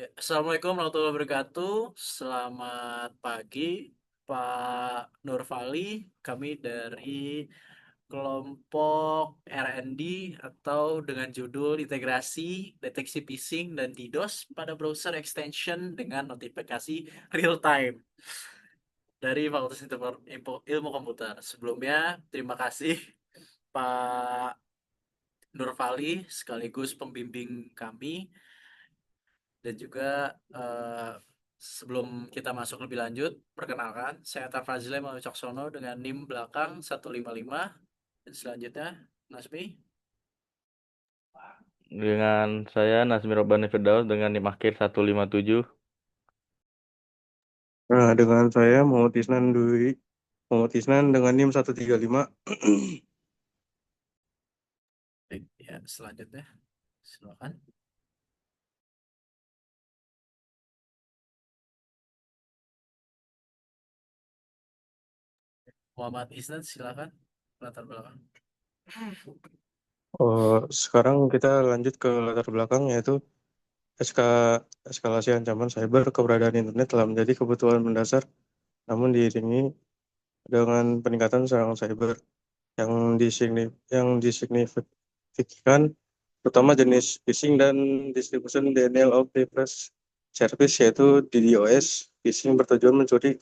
Ya, Assalamualaikum warahmatullahi wabarakatuh. Selamat pagi, Pak Nurfali. Kami dari kelompok R&D atau dengan judul Integrasi Deteksi Phishing dan DDoS pada Browser Extension dengan notifikasi real time dari Fakultas Ilmu Komputer. Sebelumnya, terima kasih Pak Nurfali sekaligus pembimbing kami. Dan juga sebelum kita masuk lebih lanjut, perkenalkan, saya Tar Fazile Caksono dengan NIM belakang 155. Dan selanjutnya, Nasmi. Dengan saya Nazmi Robbani Firdaus dengan NIM akhir 157. Nah, dengan saya Muhammad Isnan dengan NIM 135. Baik, ya, selanjutnya, silakan. Muhammad Isnan, silakan. Latar belakang. Sekarang kita lanjut ke latar belakang yaitu SK, eskalasi ancaman cyber. Keberadaan internet telah menjadi kebutuhan mendasar, namun diiringi dengan peningkatan serangan cyber yang disignifikan, terutama jenis phishing dan distribution denial of service service yaitu DDoS. Phishing bertujuan mencuri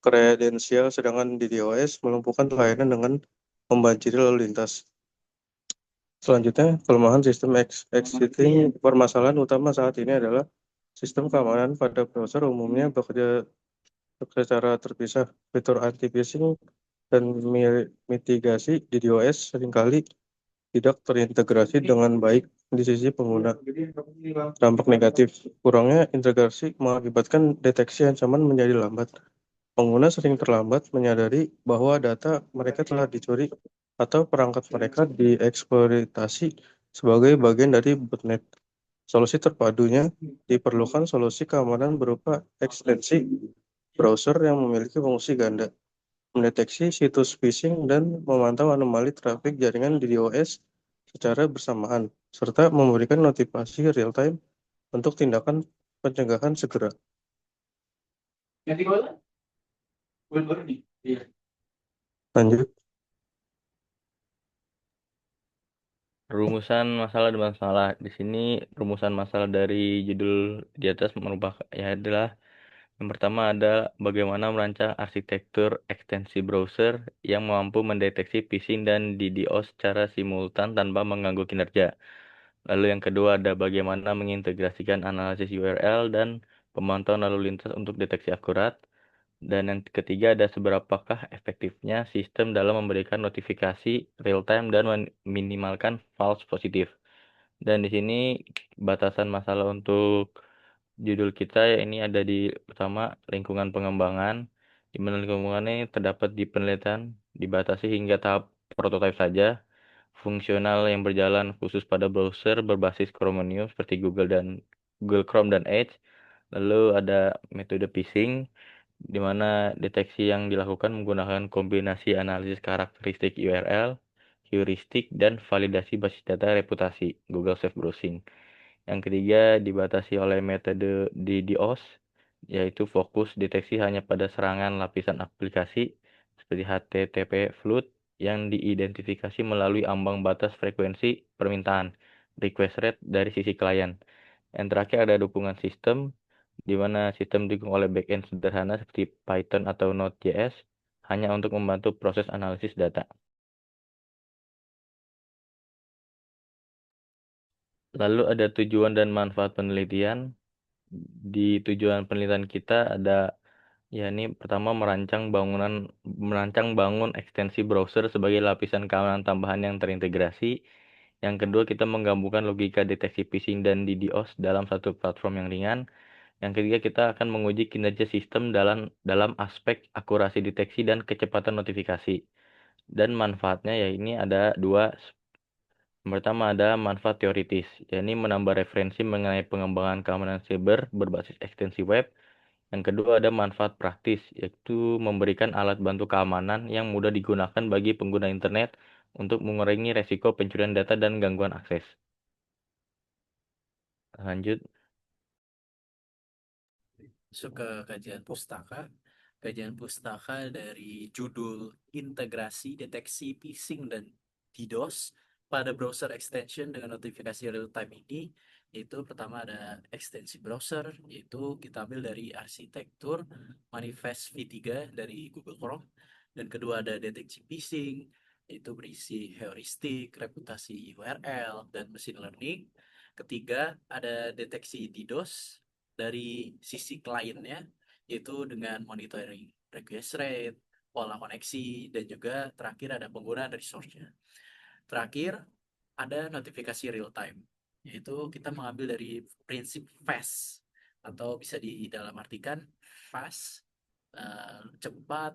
kredensial, sedangkan DDoS melumpuhkan layanan dengan membanjiri lalu lintas. Selanjutnya, kelemahan sistem exiting. Permasalahan utama saat ini adalah sistem keamanan pada browser umumnya bekerja secara terpisah. Fitur anti-phishing dan mitigasi DDoS seringkali tidak terintegrasi dengan baik di sisi pengguna. Dampak negatif, kurangnya integrasi mengakibatkan deteksi ancaman menjadi lambat. Pengguna sering terlambat menyadari bahwa data mereka telah dicuri atau perangkat mereka dieksploitasi sebagai bagian dari botnet. Solusi terpadunya diperlukan solusi keamanan berupa ekstensi browser yang memiliki fungsi ganda, mendeteksi situs phishing dan memantau anomali trafik jaringan DDoS secara bersamaan, serta memberikan notifikasi real-time untuk tindakan pencegahan segera. Lanjut. Rumusan masalah dan masalah. Di sini rumusan masalah dari judul di atas merupakan adalah yang pertama ada bagaimana merancang arsitektur ekstensi browser yang mampu mendeteksi phishing dan DDoS secara simultan tanpa mengganggu kinerja. Lalu yang kedua ada bagaimana mengintegrasikan analisis URL dan pemantauan lalu lintas untuk deteksi akurat. Dan yang ketiga ada seberapakah efektifnya sistem dalam memberikan notifikasi real time dan meminimalkan false positif. Dan di sini batasan masalah untuk judul kita ya ini ada di pertama lingkungan pengembangan. Di mana lingkungan ini terdapat di penelitian dibatasi hingga tahap prototipe saja. Fungsional yang berjalan khusus pada browser berbasis Chromium seperti Google Chrome dan Edge. Lalu ada metode phishing di mana deteksi yang dilakukan menggunakan kombinasi analisis karakteristik URL, heuristik, dan validasi basis data reputasi Google Safe Browsing. Yang ketiga dibatasi oleh metode DDoS, yaitu fokus deteksi hanya pada serangan lapisan aplikasi seperti HTTP flood yang diidentifikasi melalui ambang batas frekuensi permintaan request rate dari sisi klien. Yang terakhir ada dukungan sistem, di mana sistem didukung oleh backend sederhana seperti Python atau Node.js hanya untuk membantu proses analisis data. Lalu ada tujuan dan manfaat penelitian. Di tujuan penelitian kita ada ya ini pertama merancang bangun ekstensi browser sebagai lapisan keamanan tambahan yang terintegrasi. Yang kedua kita menggabungkan logika deteksi phishing dan DDoS dalam satu platform yang ringan. Yang ketiga kita akan menguji kinerja sistem dalam aspek akurasi deteksi dan kecepatan notifikasi. Dan manfaatnya ya ini ada dua. Yang pertama ada manfaat teoritis, yakni menambah referensi mengenai pengembangan keamanan siber berbasis ekstensi web. Yang kedua ada manfaat praktis, yaitu memberikan alat bantu keamanan yang mudah digunakan bagi pengguna internet untuk mengurangi resiko pencurian data dan gangguan akses. Lanjut. Masuk ke kajian pustaka. Kajian pustaka dari judul Integrasi Deteksi Phishing dan DDoS pada browser extension dengan notifikasi real time ini, yaitu pertama ada ekstensi browser, yaitu kita ambil dari arsitektur manifest V3 dari Google Chrome, dan kedua ada deteksi phishing, yaitu berisi heuristik, reputasi URL, dan machine learning. Ketiga ada deteksi DDoS dari sisi kliennya, yaitu dengan monitoring request rate, pola koneksi, dan juga terakhir ada penggunaan resource-nya. Terakhir, ada notifikasi real time, yaitu kita mengambil dari prinsip fast, atau bisa di dalam artikan fast, cepat,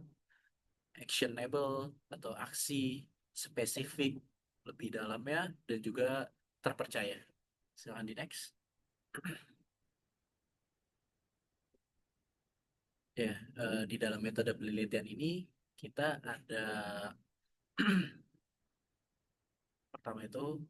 actionable, atau aksi, spesifik, lebih dalamnya, dan juga terpercaya. Silahkan di next. Ya, di dalam metode penelitian ini kita ada pertama itu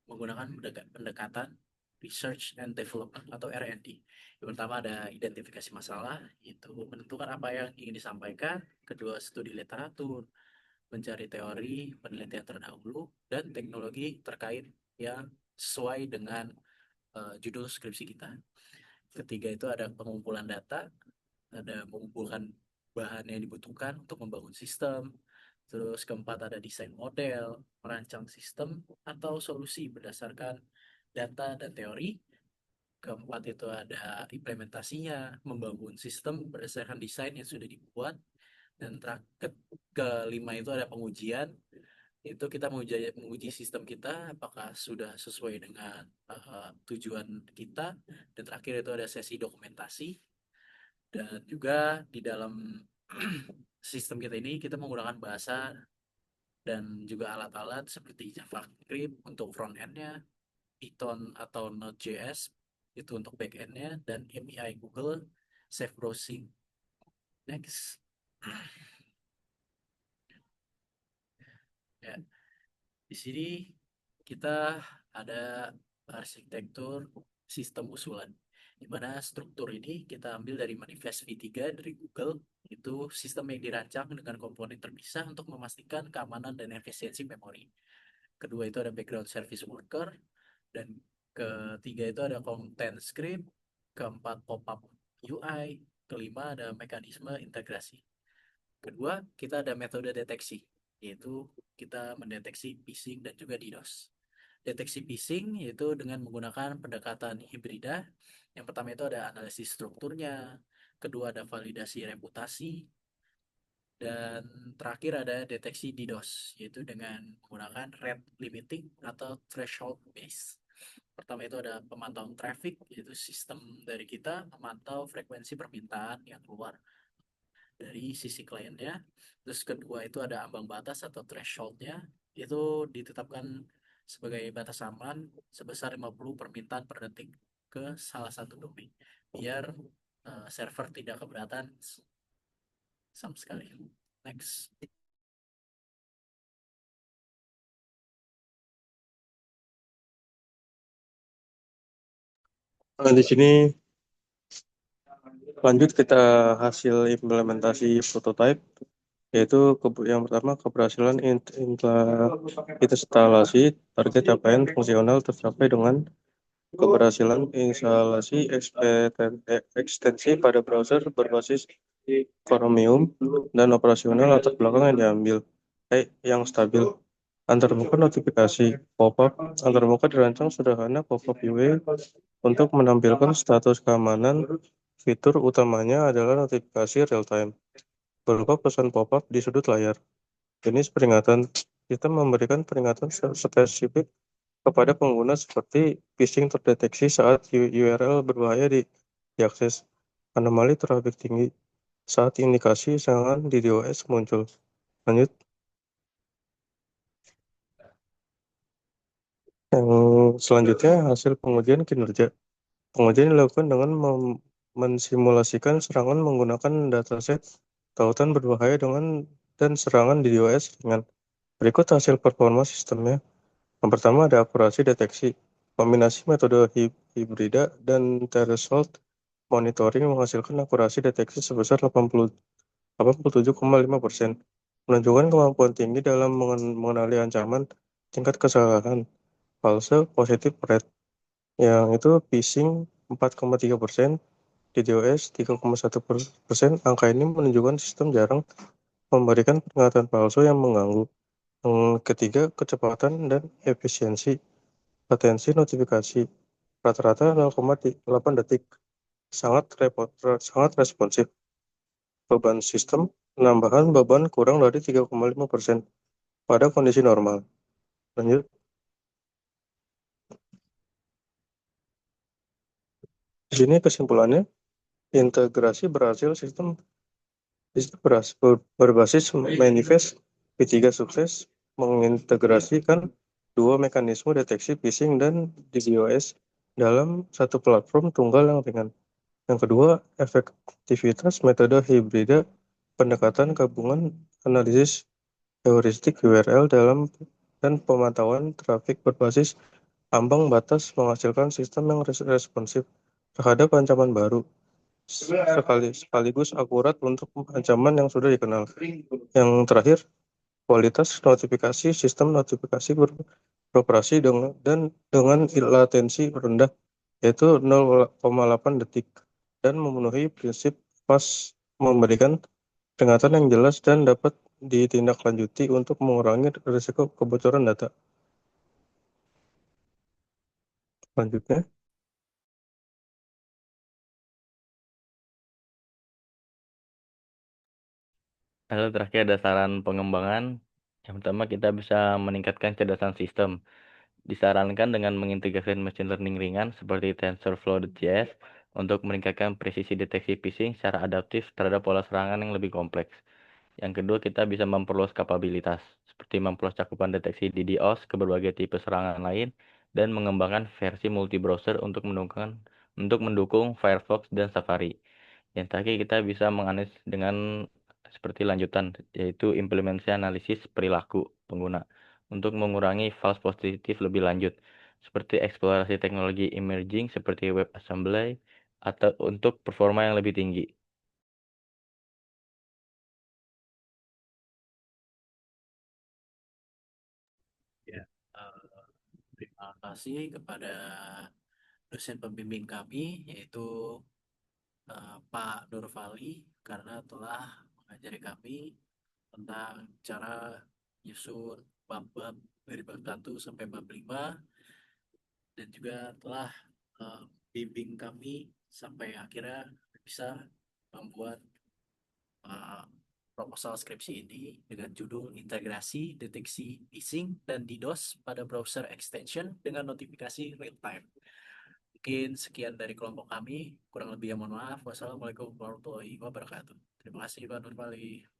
menggunakan pendekatan research and development atau R&D. Yang pertama ada identifikasi masalah, itu menentukan apa yang ingin disampaikan. Kedua, studi literatur, mencari teori penelitian terdahulu dan teknologi terkait yang sesuai dengan judul skripsi kita. Ketiga itu ada pengumpulan data, ada mengumpulkan bahan yang dibutuhkan untuk membangun sistem. Terus keempat ada desain model, merancang sistem atau solusi berdasarkan data dan teori. Keempat itu ada implementasinya, membangun sistem berdasarkan desain yang sudah dibuat. Dan kelima itu ada pengujian, itu kita menguji sistem kita apakah sudah sesuai dengan tujuan kita. Dan terakhir itu ada sesi dokumentasi. Dan juga di dalam sistem kita ini kita menggunakan bahasa dan juga alat-alat seperti JavaScript untuk front end-nya, Python atau Node.js itu untuk back end-nya, dan API Google Safe Browsing. Next. Ya, di sini kita ada arsitektur sistem usulan, di mana struktur ini kita ambil dari manifest V3 dari Google. Itu sistem yang dirancang dengan komponen terpisah untuk memastikan keamanan dan efisiensi memori. Kedua itu ada background service worker, dan ketiga itu ada content script, keempat pop-up UI, kelima ada mekanisme integrasi. Kedua, kita ada metode deteksi, yaitu kita mendeteksi phishing dan juga DDoS. Deteksi phishing yaitu dengan menggunakan pendekatan hibrida. Yang pertama itu ada analisis strukturnya, kedua ada validasi reputasi, dan terakhir ada deteksi DDoS, yaitu dengan menggunakan rate limiting atau threshold base. Pertama itu ada pemantauan traffic, yaitu sistem dari kita memantau frekuensi permintaan yang keluar dari sisi kliennya. Terus kedua itu ada ambang batas atau thresholdnya, itu ditetapkan sebagai batas aman sebesar 50 permintaan per detik ke salah satu domain, biar server tidak keberatan sama sekali. Next. Nah, di sini lanjut kita hasil implementasi prototype, yaitu yang pertama keberhasilan instalasi target capaian fungsional tercapai dengan keberhasilan instalasi ekstensi pada browser berbasis Chromium dan operasional latar belakang yang diambil yang stabil. Antarmuka notifikasi pop-up. Antarmuka dirancang sederhana pop-up UI untuk menampilkan status keamanan. Fitur utamanya adalah notifikasi real time berupa pesan pop-up di sudut layar. Jenis peringatan, kita memberikan peringatan spesifik kepada pengguna seperti phishing terdeteksi saat URL berbahaya diakses, anomali traffic tinggi saat indikasi serangan di DDoS muncul. Lanjut. Yang selanjutnya hasil pengujian kinerja. Pengujian dilakukan dengan mensimulasikan serangan menggunakan dataset tautan berbahaya dan serangan DDoS ringan. Berikut hasil performa sistemnya. Yang pertama ada akurasi deteksi. Kombinasi metode hibrida dan threshold monitoring menghasilkan akurasi deteksi sebesar 87,5%, menunjukkan kemampuan tinggi dalam mengenali ancaman tingkat kesalahan false positive rate, yang itu phishing 4,3%, DDoS 3,1%. Angka ini menunjukkan sistem jarang memberikan peringatan palsu yang mengganggu. Yang ketiga, kecepatan dan efisiensi latensi notifikasi rata-rata 0,8 detik, sangat responsif. Beban sistem penambahan beban kurang dari 3,5% pada kondisi normal. Lanjut, di sini kesimpulannya, integrasi berhasil sistem berbasis manifest V3 sukses mengintegrasikan dua mekanisme deteksi phishing dan DDoS dalam satu platform tunggal yang ringan. Yang kedua, efektivitas metode hibrida pendekatan gabungan analisis heuristik URL dan pemantauan trafik berbasis ambang batas menghasilkan sistem yang responsif terhadap ancaman baru, sekaligus akurat untuk ancaman yang sudah dikenal. Yang terakhir, kualitas notifikasi sistem notifikasi beroperasi dengan latensi rendah, yaitu 0,8 detik, dan memenuhi prinsip pas memberikan peringatan yang jelas dan dapat ditindaklanjuti untuk mengurangi risiko kebocoran data. Selanjutnya, Lalu terakhir ada saran pengembangan. Yang pertama kita bisa meningkatkan kecerdasan sistem. Disarankan dengan mengintegrasikan machine learning ringan seperti TensorFlow.js untuk meningkatkan presisi deteksi phishing secara adaptif terhadap pola serangan yang lebih kompleks. Yang kedua, kita bisa memperluas kapabilitas, seperti memperluas cakupan deteksi DDoS ke berbagai tipe serangan lain dan mengembangkan versi multi-browser untuk mendukung Firefox dan Safari. Yang terakhir, kita bisa menganalisis dengan seperti lanjutan, yaitu implementasi analisis perilaku pengguna untuk mengurangi false positif lebih lanjut, seperti eksplorasi teknologi emerging seperti WebAssembly atau untuk performa yang lebih tinggi. Ya, terima kasih kepada dosen pembimbing kami, yaitu Pak Nurvali, karena telah mengajari kami tentang cara menyusun bab-bab dari bab 1 sampai bab 5, dan juga telah bimbing kami sampai akhirnya bisa membuat uh, proposal skripsi ini dengan judul Integrasi Deteksi Phishing dan DDoS pada Browser Extension dengan Notifikasi Real Time. Mungkin sekian dari kelompok kami. Kurang lebih yang mohon maaf. Wassalamualaikum warahmatullahi wabarakatuh. Terima kasih Pak Nurmali.